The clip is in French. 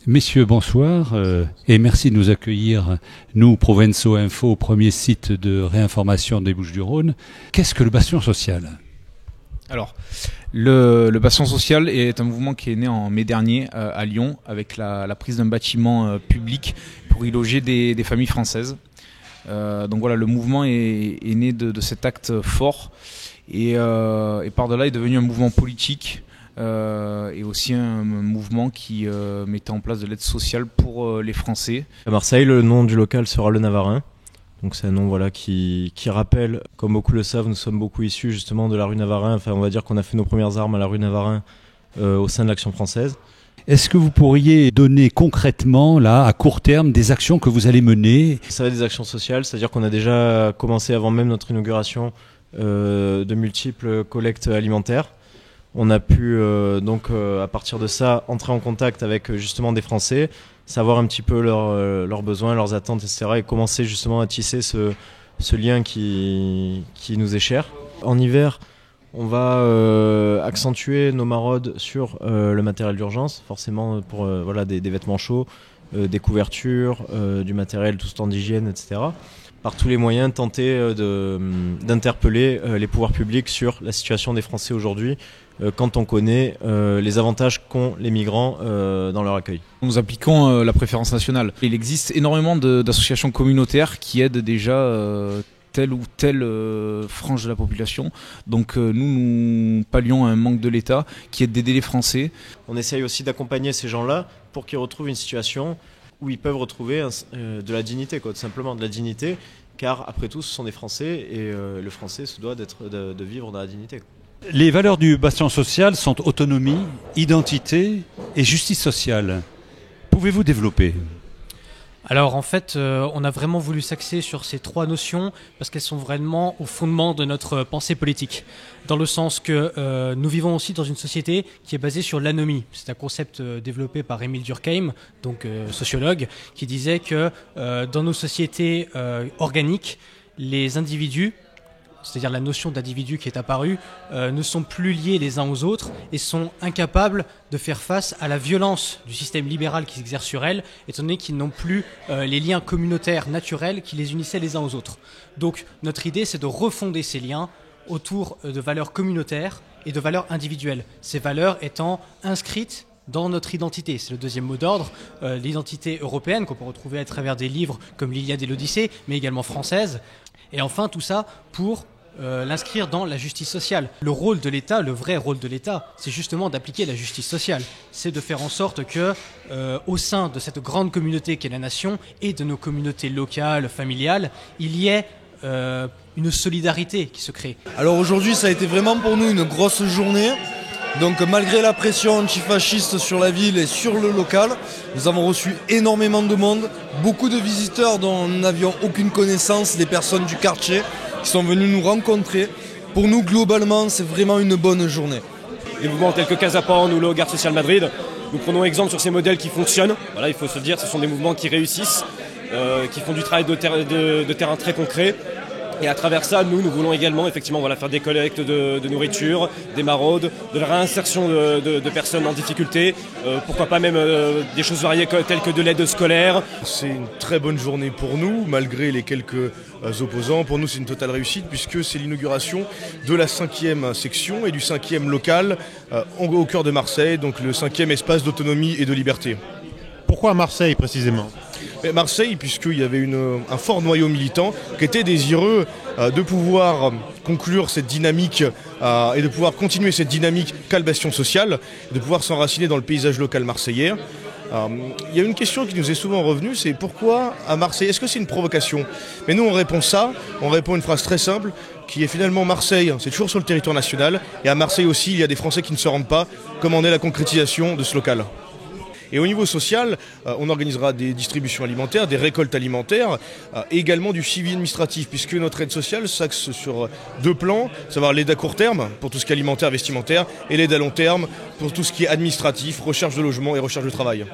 Messieurs, bonsoir et merci de nous accueillir, nous, Provenço Info, premier site de réinformation des Bouches-du-Rhône. Qu'est-ce que le Bastion social ? Alors, le Bastion social est un mouvement qui est né en mai dernier à Lyon avec la prise d'un bâtiment public pour y loger des familles françaises. Donc voilà, le mouvement est né de cet acte fort et par-delà est devenu un mouvement politique. Et aussi un mouvement qui mettait en place de l'aide sociale pour les Français. À Marseille, le nom du local sera le Navarin. Donc c'est un nom qui rappelle, comme beaucoup le savent, nous sommes beaucoup issus justement de la rue Navarin. Enfin, on va dire qu'on a fait nos premières armes à la rue Navarin au sein de l'Action française. Est-ce que vous pourriez donner concrètement, là, à court terme, des actions que vous allez mener ? Ça va être des actions sociales, c'est-à-dire qu'on a déjà commencé avant même notre inauguration de multiples collectes alimentaires. On a pu à partir de ça entrer en contact avec justement des Français, savoir un petit peu leurs besoins, leurs attentes, etc. et commencer justement à tisser ce lien qui nous est cher. En hiver, on va accentuer nos maraudes sur le matériel d'urgence, forcément pour des vêtements chauds, des couvertures, du matériel tout temps d'hygiène, etc. Par tous les moyens, tenter d'interpeller les pouvoirs publics sur la situation des Français aujourd'hui, quand on connaît les avantages qu'ont les migrants dans leur accueil. Nous appliquons la préférence nationale. Il existe énormément d'associations communautaires qui aident déjà telle ou telle frange de la population. Donc nous pallions un manque de l'État qui est d'aider les Français. On essaye aussi d'accompagner ces gens-là pour qu'ils retrouvent une situation où ils peuvent retrouver de la dignité, tout simplement de la dignité, car après tout ce sont des Français et le Français se doit de vivre dans la dignité. Les valeurs du Bastion social sont autonomie, identité et justice sociale. Pouvez-vous développer ? Alors en fait, on a vraiment voulu s'axer sur ces trois notions parce qu'elles sont vraiment au fondement de notre pensée politique. Dans le sens que nous vivons aussi dans une société qui est basée sur l'anomie. C'est un concept développé par Émile Durkheim, donc sociologue, qui disait que dans nos sociétés organiques, les individus, c'est-à-dire la notion d'individu qui est apparue, ne sont plus liés les uns aux autres et sont incapables de faire face à la violence du système libéral qui s'exerce sur elles, étant donné qu'ils n'ont plus les liens communautaires naturels qui les unissaient les uns aux autres. Donc notre idée, c'est de refonder ces liens autour de valeurs communautaires et de valeurs individuelles. Ces valeurs étant inscrites dans notre identité. C'est le deuxième mot d'ordre, l'identité européenne qu'on peut retrouver à travers des livres comme l'Iliade et l'Odyssée, mais également française. Et enfin, tout ça pour l'inscrire dans la justice sociale. Le rôle de l'État, le vrai rôle de l'État, c'est justement d'appliquer la justice sociale. C'est de faire en sorte que, au sein de cette grande communauté qu'est la nation et de nos communautés locales, familiales, il y ait une solidarité qui se crée. Alors aujourd'hui, ça a été vraiment pour nous une grosse journée. Donc malgré la pression antifasciste sur la ville et sur le local, nous avons reçu énormément de monde, beaucoup de visiteurs dont nous n'avions aucune connaissance, des personnes du quartier qui sont venues nous rencontrer. Pour nous, globalement, c'est vraiment une bonne journée. Des mouvements tels que Casapan ou le Garde Social Madrid, nous prenons exemple sur ces modèles qui fonctionnent. Voilà, il faut se dire, ce sont des mouvements qui réussissent, qui font du travail de terrain très concret. Et à travers ça, nous voulons également effectivement faire des collectes de nourriture, des maraudes, de la réinsertion de personnes en difficulté, pourquoi pas même des choses variées telles que de l'aide scolaire. C'est une très bonne journée pour nous, malgré les quelques opposants. Pour nous, c'est une totale réussite puisque c'est l'inauguration de la 5e section et du 5e local au cœur de Marseille, donc le 5e espace d'autonomie et de liberté. Pourquoi Marseille précisément ? Marseille, puisqu'il y avait un fort noyau militant qui était désireux de pouvoir conclure cette dynamique et de pouvoir continuer cette dynamique qu'a le Bastion social, de pouvoir s'enraciner dans le paysage local marseillais. Il y a une question qui nous est souvent revenue, c'est pourquoi à Marseille ? Est-ce que c'est une provocation ? Mais nous on répond une phrase très simple, qui est finalement Marseille, c'est toujours sur le territoire national, et à Marseille aussi il y a des Français qui ne se rendent pas, comme en est la concrétisation de ce local. Et au niveau social, on organisera des distributions alimentaires, des récoltes alimentaires, et également du suivi administratif, puisque notre aide sociale s'axe sur deux plans, à savoir l'aide à court terme, pour tout ce qui est alimentaire, vestimentaire, et l'aide à long terme, pour tout ce qui est administratif, recherche de logement et recherche de travail.